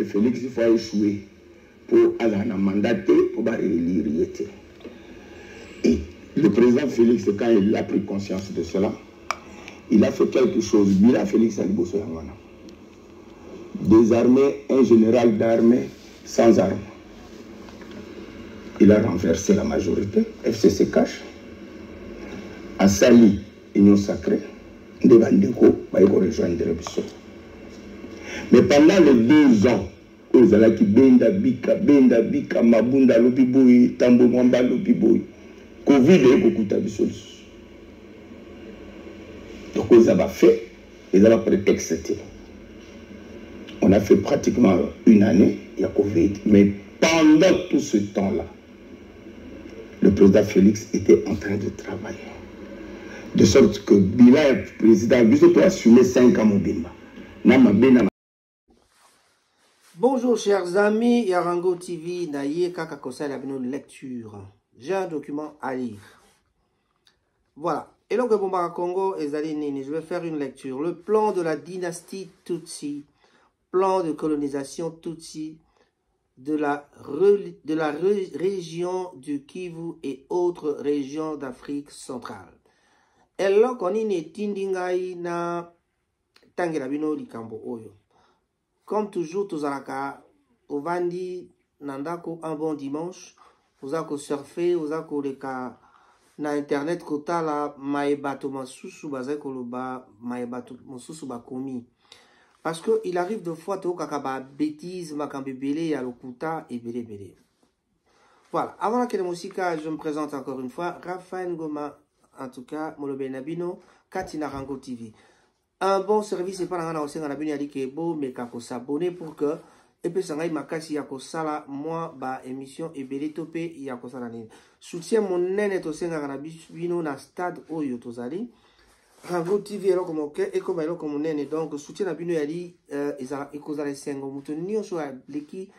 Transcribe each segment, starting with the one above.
que Félix il faut échouer pour aller en mandater pour élire. Et le président Félix, quand il a pris conscience de cela, il a fait quelque chose. Bila Félix Aliboso Yangwana. Désarmé un général d'armée sans armes. Il a renversé la majorité. FCC cache. A sali Union sacrée. Ndebandeko, Baïko rejoindre Bisso. Mais pendant les 2 ans, ils allaient qui Benda Bika, Mabunda Lobiboui, Tambo Mwamba Lobiboui. Covid et beaucoup de solutions. Donc, ils avaient fait, ils avaient prétexté. On a fait pratiquement 1 année, il y a Covid. Mais pendant tout ce temps-là, le président Félix était en train de travailler. De sorte que Bila, le président, lui doit assumer 5 ans Mobimba. Bonjour chers amis, Yarango TV, Naye Kakakosa, la lecture. J'ai un document à lire. Voilà. Et donc, Congo, je vais faire une lecture. Le plan de la dynastie Tutsi, plan de colonisation Tutsi de la région du Kivu et autres régions d'Afrique centrale. Et là, on est tindingai na tangela bino likambo oyo. Comme toujours, tozalaka ovandi nandako un bon dimanche. Vous avez surfer, vous avez leka na internet kota la maebato masusu bazai koloba maebato masusu bakomi. Parce que il arrive de fois to kakaba bêtise makambebele ya lokuta et bele. Voilà, avant la musika, je me présente encore une fois Raphaël Ngoma, en tout cas Molobe Nabino, Katina Rango TV. Un bon service et pas la aussi dans la bini ali kebo mais kako s'abonner pour que et puis sangai makasi yako sala moi ba émission et belé topé yako sala nini. Soutien mon nene to senga na bino na stade oyo tozali. Rango TV elo comme OK et comme elo comme nene donc soutien na bino yali ezala ekozala sengo mutonio so leki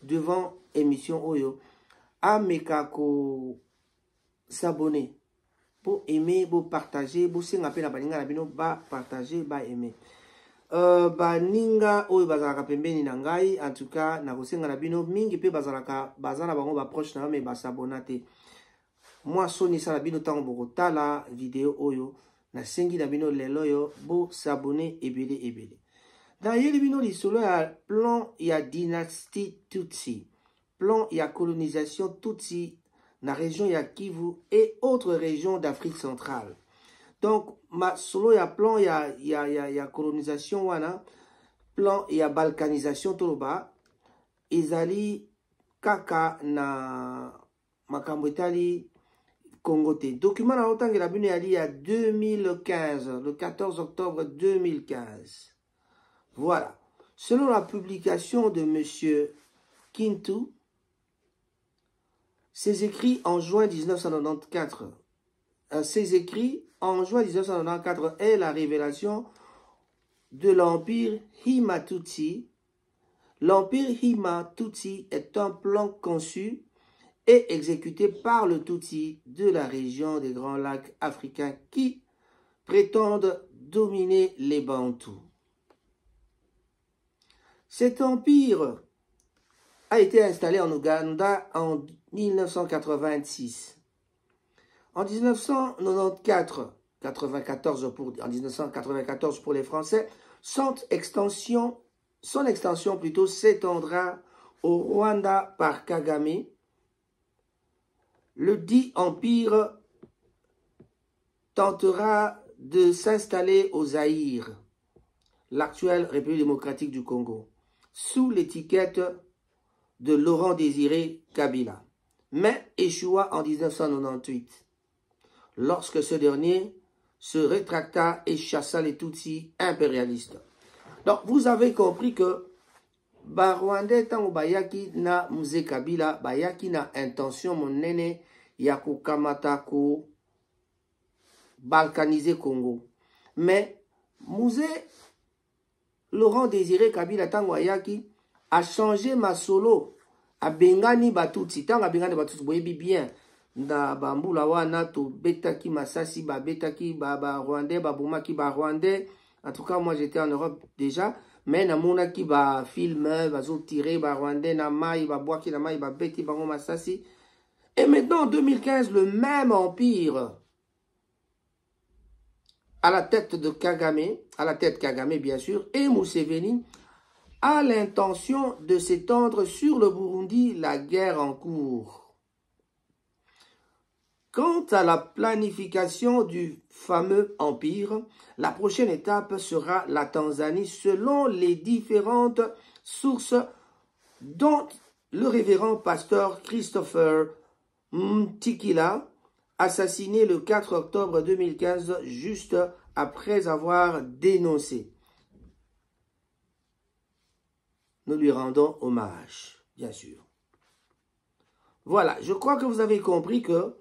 devant émission oyo a mekako s'abonner. Pour aimer, pour partager, pour singa pe na baninga na bino ba partager, ba aimer. Baninga oyo bazalaka pembeni na ngai, en tout cas na kosenga na bino mingi pe bazalaka bazana bango ba proche na me ba s'abonner. Moi soni sala bino tango boko tala vidéo oyo na sengi na bino lelo yo bo s'abonner ebele. Dans yeli bino li solo ya plan ya dynastie Tutsi, plan ya colonisation Tutsi na région ya Kivu et autres régions d'Afrique centrale. Donc, ma solo ya plan ya colonisation wana, plan ya balkanisation toloba, ezali kaka na makambo etali Congo te. Document na otangela bino yali ya 2015, le 14 octobre 2015. Voilà. Selon la publication de monsieur Kintu, ses écrits en juin 1994. Ses écrits en juin 1994 est la révélation de l'empire Hima-Tutsi. L'empire Hima-Tutsi est un plan conçu et exécuté par le Tutsi de la région des Grands Lacs africains qui prétendent dominer les Bantous. Cet empire a été installé en Ouganda en 1986. En 1994 pour les Français, son extension plutôt s'étendra au Rwanda par Kagame. Le dit empire tentera de s'installer au Zaïre, l'actuelle République démocratique du Congo, sous l'étiquette de Laurent Désiré Kabila, mais échoua en 1998, lorsque ce dernier se rétracta et chassa les Tutsis impérialistes. Donc, vous avez compris que Rwandais tango bayaki na Mzee Kabila, bayaki na intention monene ya kukamata ko balkaniser Congo. Mais Mzee Laurent Désiré Kabila tango ayaki a changé ma solo a bengani batutsi tanga bengani batutsi boyebi bien na bambula wana to betaki masasi ba betaki ba rwandais ba boumaki ba rwandais. En tout cas moi j'étais en Europe déjà mais namonaki ba film bazo tirer ba rwandais na mai ba boaki na mai ba beti bango masasi. Et maintenant en 2015 le même empire à la tête Kagame bien sûr et Museveni a l'intention de s'étendre sur le Burundi, la guerre en cours. Quant à la planification du fameux empire, la prochaine étape sera la Tanzanie selon les différentes sources dont le révérend pasteur Christopher Mtikila, assassiné le 4 octobre 2015 juste après avoir dénoncé. Nous lui rendons hommage, bien sûr. Voilà, je crois que vous avez compris que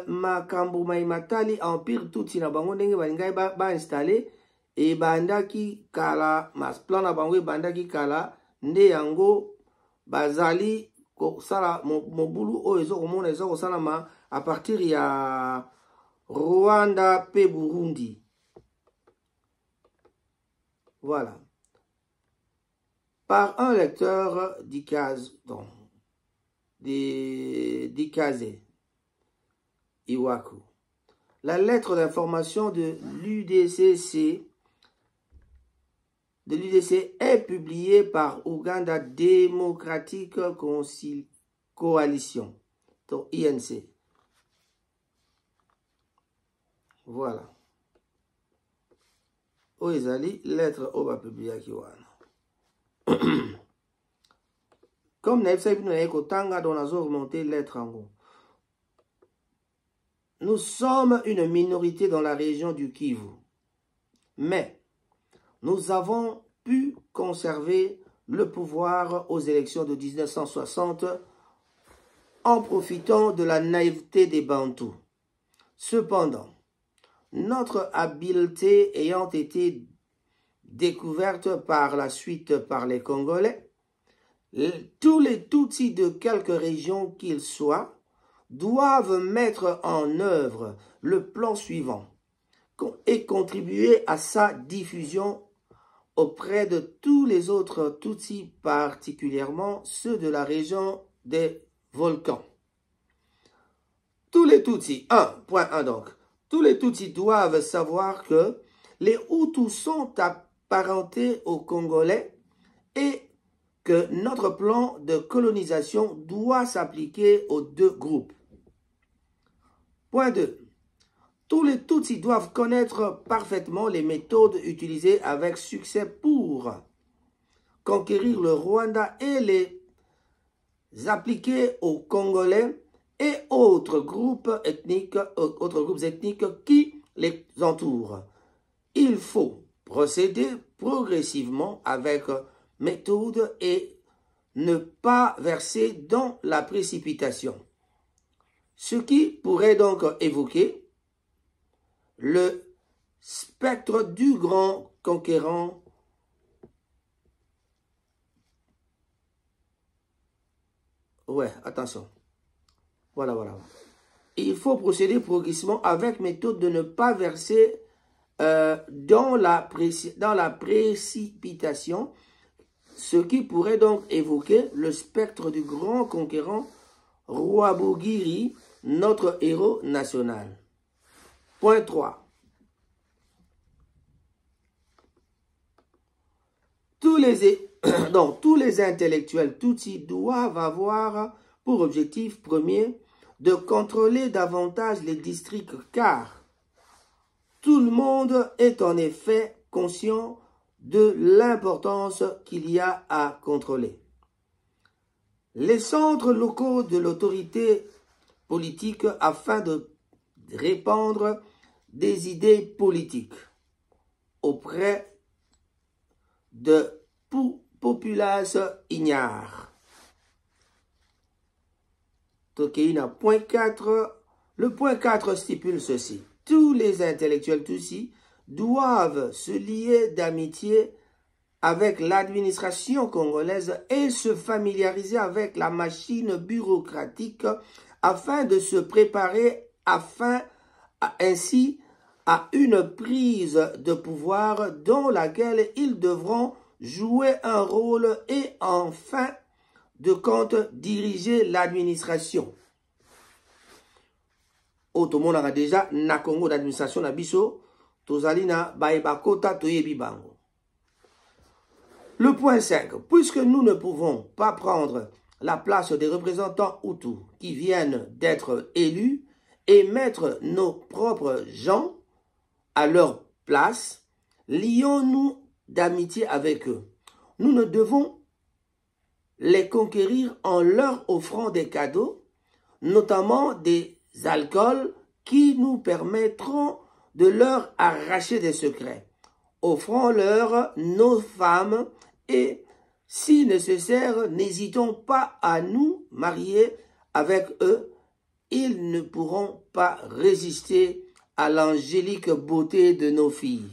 makambo maimatali empire tuti na bango ndenge balingai ba installer et bandaki kala mas plan na bango bandaki kala nde yango bazali ko sala mobulu o ezo komona ezo ko sala ma à partir ya Rwanda pe Burundi. Voilà. Par un lecteur d'Ikaze Iwaku. La lettre d'information de l'UDC est publiée par Uganda Democratic Coalition, donc INC. Voilà. Oezali, lettre oba publiée kiwana. Comme Naïkotanga dont nous avons remonté lettre en gros. Nous sommes une minorité dans la région du Kivu, mais nous avons pu conserver le pouvoir aux élections de 1960 en profitant de la naïveté des Bantous. Cependant, notre habileté ayant été découverte par la suite par les Congolais, tous les Tutsis de quelque région qu'ils soient doivent mettre en œuvre le plan suivant et contribuer à sa diffusion auprès de tous les autres Tutsis, particulièrement ceux de la région des volcans. Tous les Tutsis, 1.1 donc, tous les Tutsis doivent savoir que les Hutus sont apparentés aux Congolais et que notre plan de colonisation doit s'appliquer aux deux groupes. Point 2. Tous les Tutsis doivent connaître parfaitement les méthodes utilisées avec succès pour conquérir le Rwanda et les appliquer aux Congolais et autres groupes ethniques qui les entourent. Il faut procéder progressivement avec méthode et ne pas verser dans la précipitation. Ce qui pourrait donc évoquer le spectre du grand conquérant attention. Voilà. Il faut procéder progressivement avec méthode de ne pas verser dans la précipitation, ce qui pourrait donc évoquer le spectre du grand conquérant Rwabugiri, notre héros national. Point 3. Tous les intellectuels Tutsis doivent avoir pour objectif premier de contrôler davantage les districts car tout le monde est en effet conscient de l'importance qu'il y a à contrôler. Les centres locaux de l'autorité politique afin de répandre des idées politiques auprès de populaces ignares. Tokeina, point 4. Le point 4 stipule ceci. Tous les intellectuels Tutsis doivent se lier d'amitié avec l'administration congolaise et se familiariser avec la machine bureaucratique afin de se préparer ainsi à une prise de pouvoir dans laquelle ils devront jouer un rôle et en fin de compte diriger l'administration. Tout le monde a déjà na Congo d'administration na biso, tozali na baebakota toyebi bango. Le point 5. Puisque nous ne pouvons pas prendre la place des représentants Hutus qui viennent d'être élus et mettre nos propres gens à leur place, lions-nous d'amitié avec eux. Nous ne devons les conquérir en leur offrant des cadeaux, notamment des alcools qui nous permettront de leur arracher des secrets. Offrons-leur nos femmes et, si nécessaire, n'hésitons pas à nous marier avec eux. Ils ne pourront pas résister à l'angélique beauté de nos filles.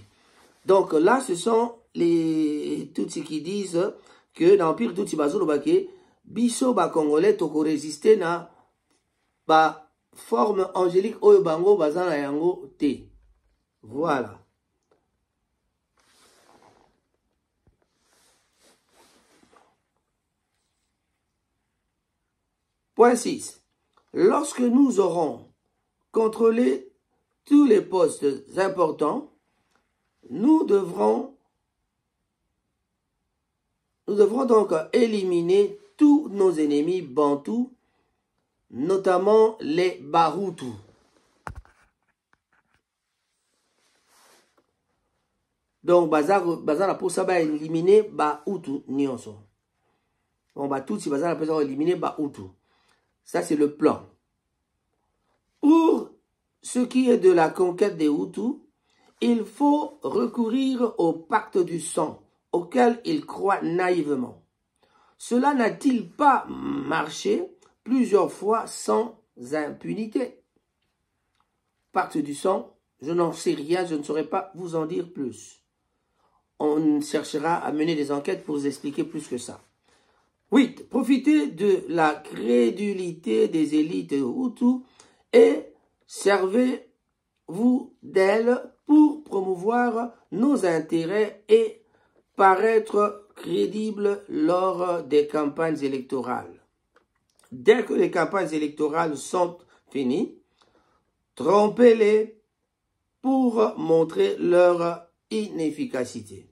Donc là, ce sont les Tutsis qui disent que l'Empire Tutsi Bazolobake, biso ba Congolais toko résister na ba forme angélique oyo bango bazana yango te. Voilà. Point 6. Lorsque nous aurons contrôlé tous les postes importants, nous devrons donc éliminer tous nos ennemis bantous, notamment les Bahutus. Donc, bazar pour ça, éliminer Bahutu nyonso. On va tout si bazar pour éliminer Bahutu. Ça, c'est le plan. Pour ce qui est de la conquête des Hutus, il faut recourir au pacte du sang, auquel ils croient naïvement. Cela n'a-t-il pas marché plusieurs fois sans impunité? Pacte du sang, je n'en sais rien, je ne saurais pas vous en dire plus. On cherchera à mener des enquêtes pour vous expliquer plus que ça. 8. Profitez de la crédulité des élites Hutus et servez-vous d'elles pour promouvoir nos intérêts et paraître crédibles lors des campagnes électorales. Dès que les campagnes électorales sont finies, trompez-les pour montrer leur inefficacité.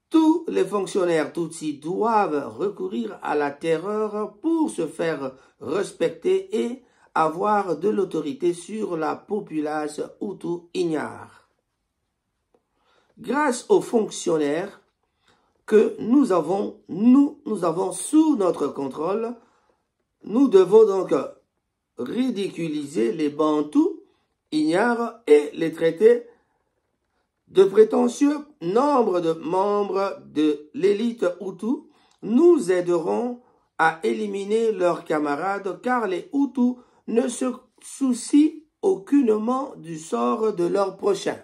Tous les fonctionnaires Tutsis doivent recourir à la terreur pour se faire respecter et avoir de l'autorité sur la populace Hutu ignare. Grâce aux fonctionnaires que nous avons sous notre contrôle, nous devons donc ridiculiser les Bantous ignares et les traiter de prétentieux. Nombre de membres de l'élite Hutu nous aideront à éliminer leurs camarades car les Hutus ne se soucient aucunement du sort de leur prochain.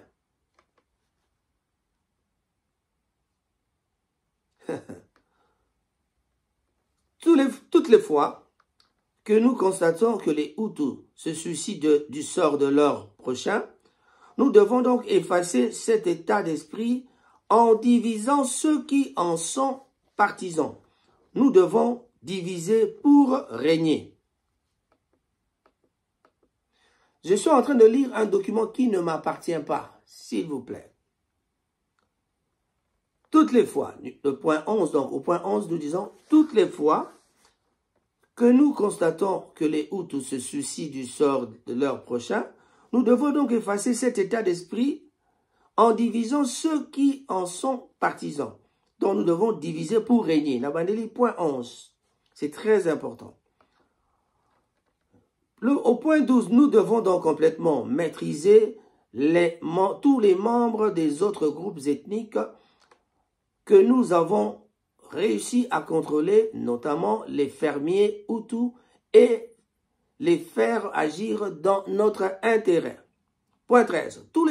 Toutes les fois que nous constatons que les Hutus se soucient du sort de leur prochain, nous devons donc effacer cet état d'esprit en divisant ceux qui en sont partisans. Nous devons diviser pour régner. Je suis en train de lire un document qui ne m'appartient pas, s'il vous plaît. Toutes les fois, le point 11, donc au point 11, nous disons, toutes les fois que nous constatons que les Hutus se soucient du sort de leur prochain, nous devons donc effacer cet état d'esprit en divisant ceux qui en sont partisans. Donc nous devons diviser pour régner. Nabandeli, point 11. C'est très important. Au point 12, nous devons donc complètement maîtriser tous les membres des autres groupes ethniques que nous avons réussi à contrôler, notamment les fermiers Hutus, et les faire agir dans notre intérêt. Point 13. Tous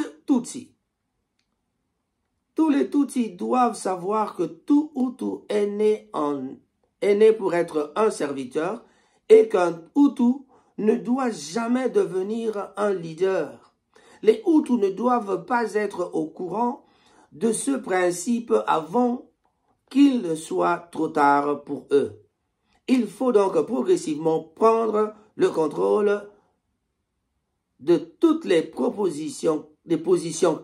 les Tutsis doivent savoir que tout Hutu est né pour être un serviteur et qu'un Hutu ne doit jamais devenir un leader. Les Hutus ne doivent pas être au courant de ce principe avant qu'il ne soit trop tard pour eux. Il faut donc progressivement prendre le contrôle de toutes les positions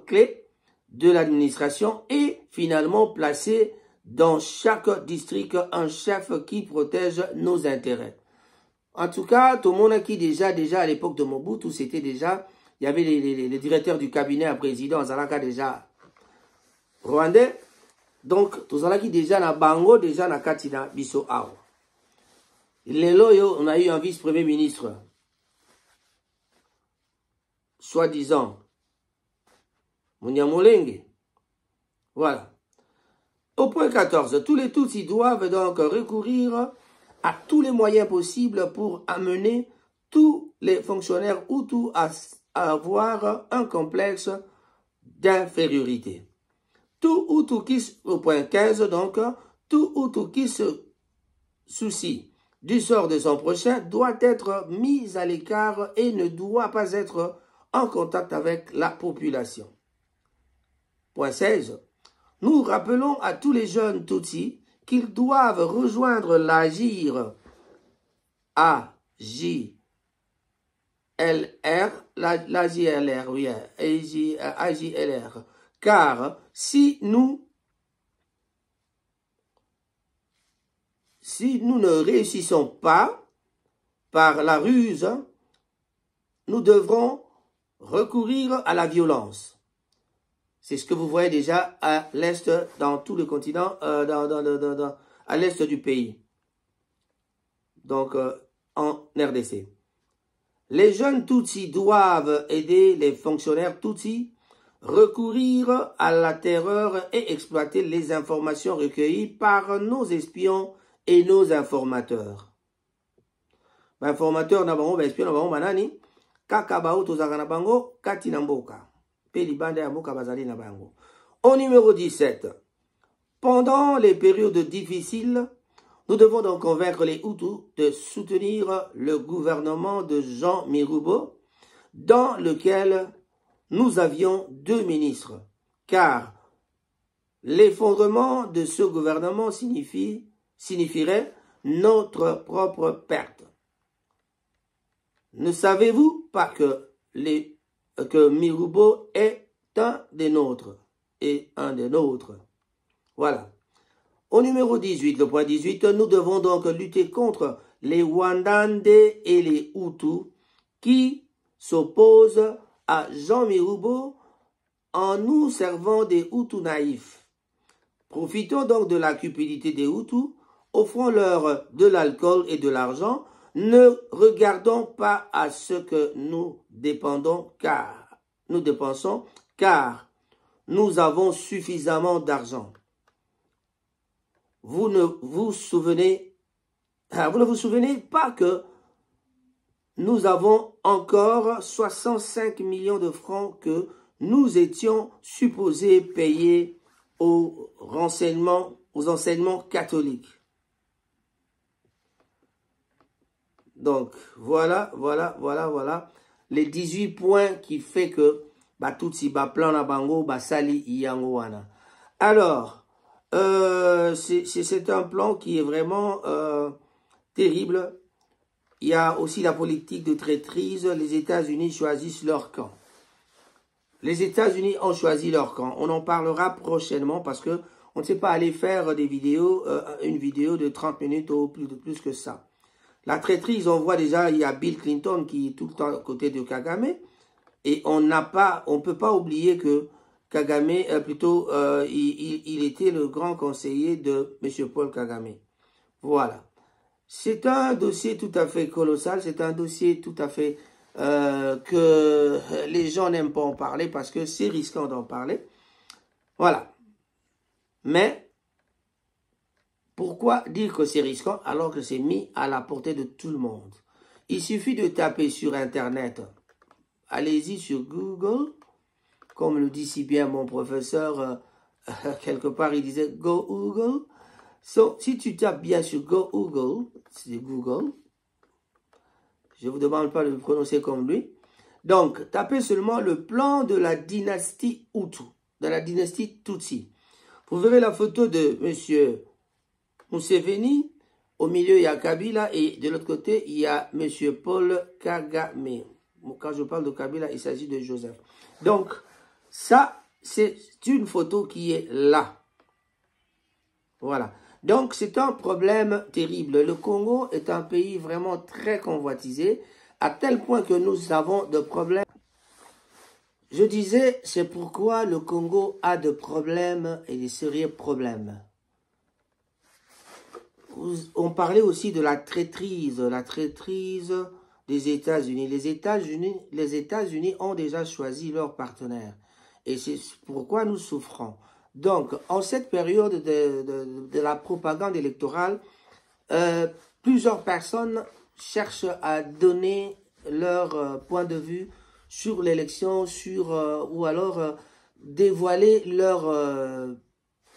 clés de l'administration et finalement placer dans chaque district un chef qui protège nos intérêts. En tout cas, tout le monde qui déjà à l'époque de Mobutu, c'était déjà, il y avait les directeurs du cabinet à président, Zalaka déjà rwandais. Donc, tout ça qui déjà na bango, déjà na katina biso awa. On a eu un vice-premier ministre, soi-disant, Munyamulenge. Voilà. Au point 14, tous les Tutsis doivent donc recourir à tous les moyens possibles pour amener tous les fonctionnaires Hutus à avoir un complexe d'infériorité. Tout Hutu qui, au point 15 donc, tout Hutu qui se soucie du sort de son prochain doit être mis à l'écart et ne doit pas être en contact avec la population. Point 16. Nous rappelons à tous les jeunes Tutsis qu'ils doivent rejoindre l'AJLR, oui, AJLR, car si nous ne réussissons pas par la ruse, nous devrons recourir à la violence. C'est ce que vous voyez déjà à l'est, dans tout le continent, à l'est du pays. Donc, en RDC. Les jeunes Tutsis doivent aider les fonctionnaires Tutsis, recourir à la terreur et exploiter les informations recueillies par nos espions et nos informateurs. Informateur na bango, espion na bango manani, kaka bao tozaka na bango, kati na mboka. Au numéro 17, pendant les périodes difficiles, nous devons donc convaincre les Hutus de soutenir le gouvernement de Jean Mirubo, dans lequel nous avions 2 ministres, car l'effondrement de ce gouvernement signifierait notre propre perte. Ne savez-vous pas que Mirubo est un des nôtres et un des nôtres. Voilà. Au numéro 18, le point 18, nous devons donc lutter contre les Wandande et les Hutus qui s'opposent à Jean Mirubo en nous servant des Hutus naïfs. Profitons donc de la cupidité des Hutus, offrons-leur de l'alcool et de l'argent. Ne regardons pas à ce que nous dépensons, car nous avons suffisamment d'argent. Vous ne vous souvenez pas que nous avons encore 65 millions de francs que nous étions supposés payer aux enseignements catholiques. Donc, voilà, les 18 points qui fait que Tutsi plan na bango sali yango wana. Alors, c'est un plan qui est vraiment terrible. Il y a aussi la politique de traîtrise. Les États-Unis choisissent leur camp. Les États-Unis ont choisi leur camp. On en parlera prochainement parce que on ne sait pas aller faire des vidéos, une vidéo de 30 minutes ou plus que ça. La traîtrise, on voit déjà, il y a Bill Clinton qui est tout le temps à côté de Kagame. Et on ne peut pas oublier que Kagame, il était le grand conseiller de M. Paul Kagame. Voilà. C'est un dossier tout à fait colossal. C'est un dossier tout à fait que les gens n'aiment pas en parler parce que c'est risquant d'en parler. Voilà. Mais pourquoi dire que c'est risquant alors que c'est mis à la portée de tout le monde? Il suffit de taper sur Internet. Allez-y sur Google. Comme le dit si bien mon professeur, quelque part il disait « Go Google ». So, si tu tapes bien sur Go Google, c'est Google. Je ne vous demande pas de le prononcer comme lui. Donc, tapez seulement le plan de la dynastie Hutu, de la dynastie Tutsi. Vous verrez la photo de M. Museveni. Au milieu, il y a Kabila et de l'autre côté, il y a M. Paul Kagame. Quand je parle de Kabila, il s'agit de Joseph. Donc, ça, c'est une photo qui est là. Voilà. Donc, c'est un problème terrible. Le Congo est un pays vraiment très convoitisé, à tel point que nous avons de problèmes. Je disais, c'est pourquoi le Congo a de problèmes et des sérieux problèmes. On parlait aussi de la traîtrise des États-Unis. Les États-Unis ont déjà choisi leur partenaire. Et c'est pourquoi nous souffrons. Donc, en cette période de la propagande électorale, plusieurs personnes cherchent à donner leur point de vue sur l'élection, ou alors dévoiler leur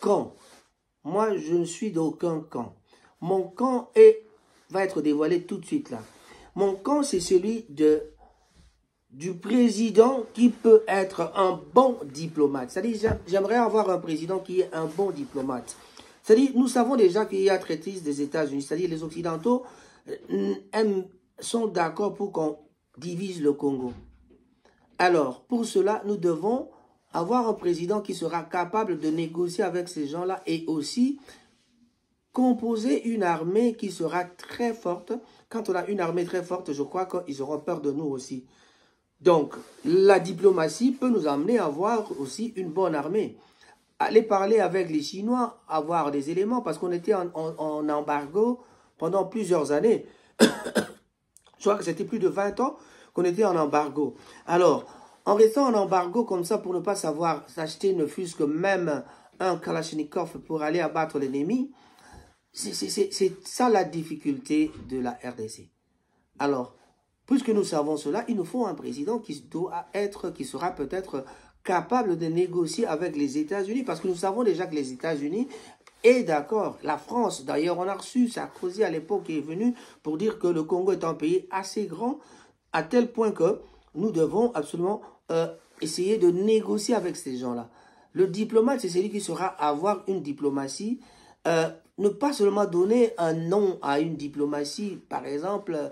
camp. Moi, je ne suis d'aucun camp. Mon camp va être dévoilé tout de suite là. Mon camp, c'est celui du président qui peut être un bon diplomate. C'est-à-dire, j'aimerais avoir un président qui est un bon diplomate. C'est-à-dire, nous savons déjà qu'il y a traîtrise des États-Unis. C'est-à-dire, les Occidentaux sont d'accord pour qu'on divise le Congo. Alors, pour cela, nous devons avoir un président qui sera capable de négocier avec ces gens-là et aussi composer une armée qui sera très forte. Quand on a une armée très forte, je crois qu'ils auront peur de nous aussi. Donc, la diplomatie peut nous amener à avoir aussi une bonne armée. Aller parler avec les Chinois, avoir des éléments, parce qu'on était en embargo pendant plusieurs années. Je crois que c'était plus de 20 ans qu'on était en embargo. Alors, en restant en embargo comme ça pour ne pas savoir s'acheter ne fût-ce que même un Kalachnikov pour aller abattre l'ennemi, c'est ça la difficulté de la RDC. Alors, puisque nous savons cela, il nous faut un président qui sera peut-être capable de négocier avec les États-Unis, parce que nous savons déjà que les États-Unis est d'accord. La France, d'ailleurs, on a reçu Sarkozy à l'époque qui est venu pour dire que le Congo est un pays assez grand, à tel point que nous devons absolument essayer de négocier avec ces gens-là. Le diplomate, c'est celui qui saura avoir une diplomatie, ne pas seulement donner un nom à une diplomatie, par exemple,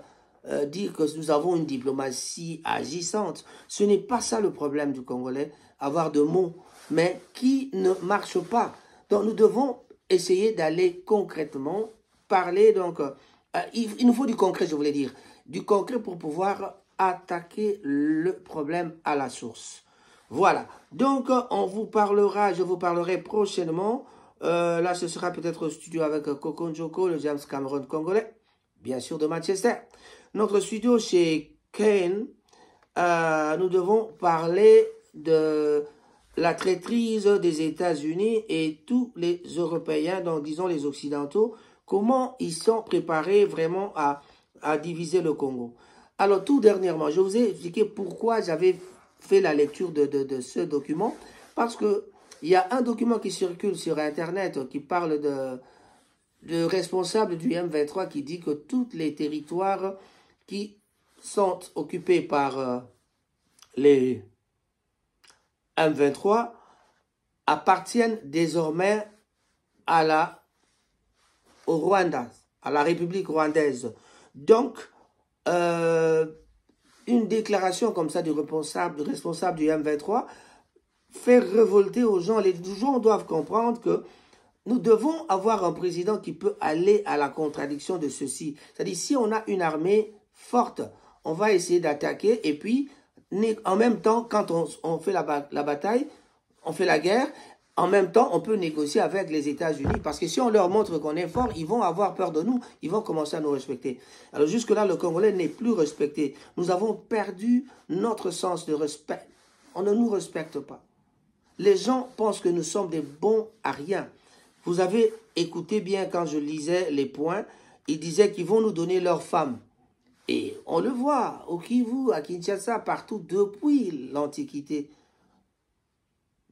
dire que nous avons une diplomatie agissante. Ce n'est pas ça le problème du Congolais, avoir de mots, mais qui ne marchent pas. Donc nous devons essayer d'aller concrètement parler. Donc, il nous faut du concret, je voulais dire. Du concret pour pouvoir attaquer le problème à la source. Voilà. Donc, je vous parlerai prochainement. Là, ce sera peut-être au studio avec Coco Njoko, le James Cameron congolais, bien sûr de Manchester. Notre studio chez Kane, nous devons parler de la traîtrise des États-Unis et tous les Européens, donc disons les Occidentaux, comment ils sont préparés vraiment à diviser le Congo. Alors tout dernièrement, je vous ai expliqué pourquoi j'avais fait la lecture de ce document, parce que il y a un document qui circule sur Internet qui parle de responsable du M23 qui dit que tous les territoires qui sont occupés par les M23 appartiennent désormais au Rwanda, à la République rwandaise. Donc, une déclaration comme ça du responsable du M23 fait révolter aux gens. Les gens doivent comprendre que nous devons avoir un président qui peut aller à la contradiction de ceci. C'est-à-dire, si on a une armée forte, on va essayer d'attaquer et puis, en même temps, quand on fait la bataille, on fait la guerre, en même temps, on peut négocier avec les États-Unis. Parce que si on leur montre qu'on est fort, ils vont avoir peur de nous. Ils vont commencer à nous respecter. Alors jusque-là, le Congolais n'est plus respecté. Nous avons perdu notre sens de respect. On ne nous respecte pas. Les gens pensent que nous sommes des bons à rien. Vous avez écouté bien quand je lisais les points. Ils disaient qu'ils vont nous donner leurs femmes. Et on le voit au Kivu, à Kinshasa, partout depuis l'Antiquité.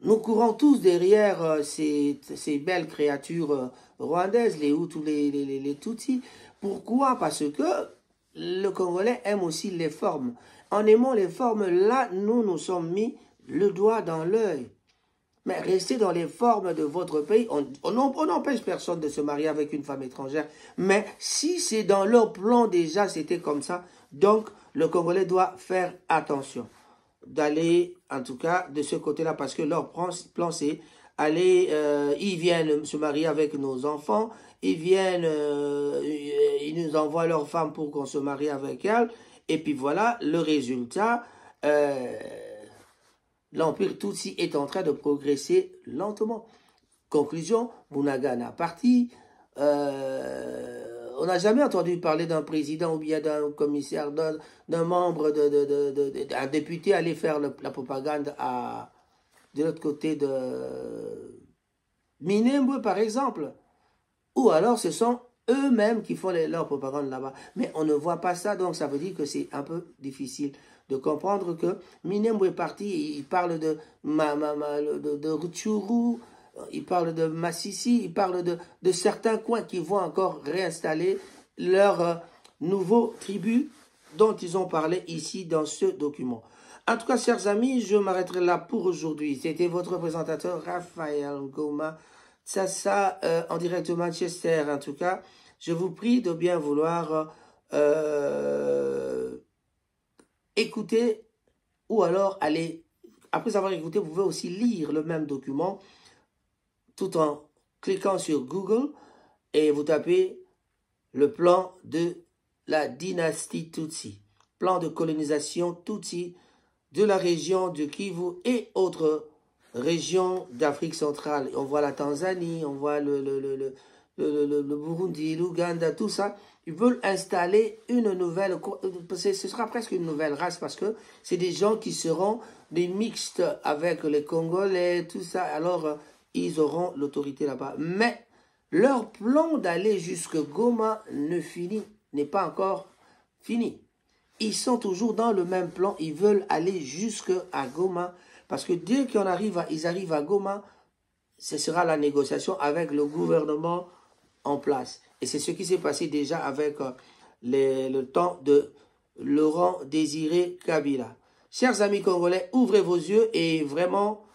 Nous courons tous derrière ces belles créatures rwandaises, les Hutus, les Tutsis. Pourquoi? Parce que le Congolais aime aussi les formes. En aimant les formes, là, nous sommes mis le doigt dans l'œil. Mais restez dans les formes de votre pays. On n'empêche personne de se marier avec une femme étrangère. Mais si c'est dans leur plan déjà, c'était comme ça. Donc, le Congolais doit faire attention d'aller, en tout cas, de ce côté-là. Parce que leur plan, c'est aller, ils viennent se marier avec nos enfants. Ils viennent, ils nous envoient leurs femmes pour qu'on se marie avec elles. Et puis voilà, le résultat... l'Empire Tutsi est en train de progresser lentement. Conclusion, Bunagana parti. On n'a jamais entendu parler d'un président ou bien d'un commissaire, d'un membre, d'un député aller faire la propagande de l'autre côté de Minembwe, par exemple. Ou alors ce sont eux-mêmes qui font leur propagande là-bas. Mais on ne voit pas ça, donc ça veut dire que c'est un peu difficile de comprendre que Minembwe est parti, il parle de Rutshuru, il parle de Massissi, il parle de certains coins qui vont encore réinstaller leurs nouveaux tribus dont ils ont parlé ici dans ce document. En tout cas, chers amis, je m'arrêterai là pour aujourd'hui. C'était votre présentateur Raphaël Ngoma, ça en direct de Manchester. En tout cas, je vous prie de bien vouloir écouter ou alors aller, après avoir écouté, vous pouvez aussi lire le même document tout en cliquant sur Google et vous tapez le plan de la dynastie Tutsi, plan de colonisation Tutsi de la région de Kivu et autres régions d'Afrique centrale. On voit la Tanzanie, on voit le Burundi, l'Ouganda, tout ça. Ils veulent installer une nouvelle, ce sera presque une nouvelle race parce que c'est des gens qui seront des mixtes avec les Congolais, tout ça. Alors, ils auront l'autorité là-bas. Mais leur plan d'aller jusque Goma n'est pas encore fini. Ils sont toujours dans le même plan. Ils veulent aller jusque à Goma parce que dès qu'ils arrivent à Goma, ce sera la négociation avec le gouvernement en place. Et c'est ce qui s'est passé déjà avec le temps de Laurent Désiré Kabila. Chers amis congolais, ouvrez vos yeux et vraiment,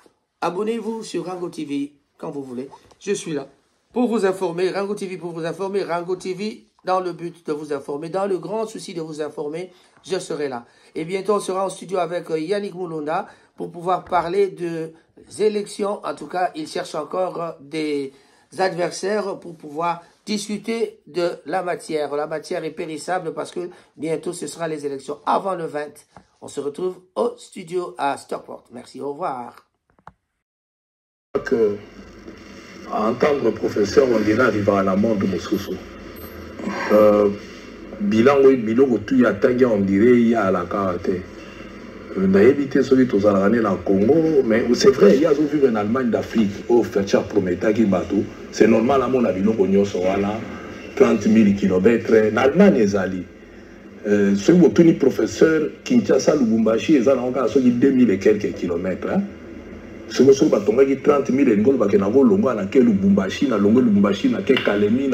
abonnez-vous sur Rango TV quand vous voulez. Je suis là pour vous informer, Rango TV pour vous informer, Rango TV dans le but de vous informer, dans le grand souci de vous informer, je serai là. Et bientôt, on sera en studio avec Yannick Mulonda pour pouvoir parler des élections. En tout cas, il cherche encore des adversaires pour pouvoir discuter de la matière. La matière est périssable parce que bientôt ce sera les élections avant le 20. On se retrouve au studio à Stockport. Merci, au revoir. À entendre professeur, on dirait arriver à la mort de Moussousou. Bilan, oui, biloko tout y a tangi, on dirait il y a la carte. On a évité celui qui a ramené dans le Congo, mais c'est vrai, il y a vu en Allemagne d'Afrique, au Fertier Prometa qui bateau. C'est normal, à mon avis, nous connaissons 30 000 km. En Allemagne, ils allaient. Ceux qui ont tenu professeur, Kinshasa, Lubumbashi, ils ont encore 2000 et quelques kilomètres. Ceux qui ont 30 000 et quelques kilomètres, ils ont Lubumbashi, Lubumbashi, Kalemi.